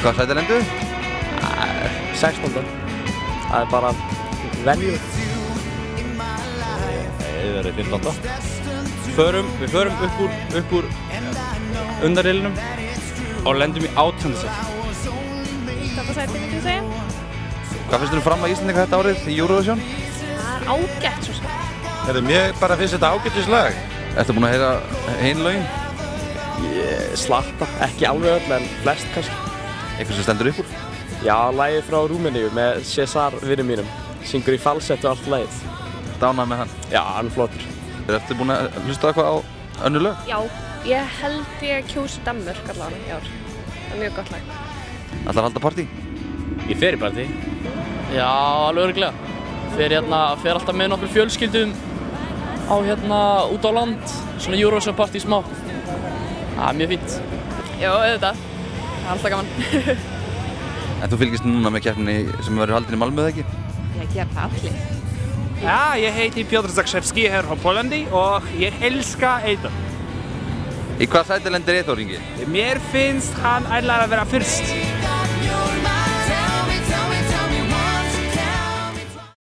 Hvað sæti lendu? 16. Það bara venju. Þið verið 15. Við förum upp úr undanriðlinum og lendum í 18. sæti. 15. sæti myndi ég segja. Hvað finnst þér fram að Íslendinga þetta árið í Eurovision? Það ágætt svo sem. Mér bara finnst þetta ágættislag. Ertu búinn að heyra hin lögin? Ég slatta, ekki alveg öll en flest kannski. Eitthvað sem stendur upp úr? Já, lagið frá Rúmeníu með César vinur mínum. Syngur í falsettu allt lagið. Dánað með hann? Já, hann er flottur. Ertu búinn að hlusta eitthvað á önnur lög? Já, ég held ég kjósi Danmörk allavega í ár. Það er mjög gott lag. Ætlar að halda partí? Ég fer í partí. Já, alveg örugglega. Fer alltaf með nokkur fjölskyldum á út á land, svona Eurovision partí smá. Það er mjög fínt. Já, auðvitað. Það er alltaf gaman. En þú fylgist núna með keppninni sem verður haldin í Malmö, eða ekki? Ég ger það allir. Ja, ég heiti Piotr Zakrzewski hér frá Pólandi og ég elska Eyþór. Í hvað sæti lendir Eyþór, Ingi? Mér finnst hann ætlar að vera fyrst.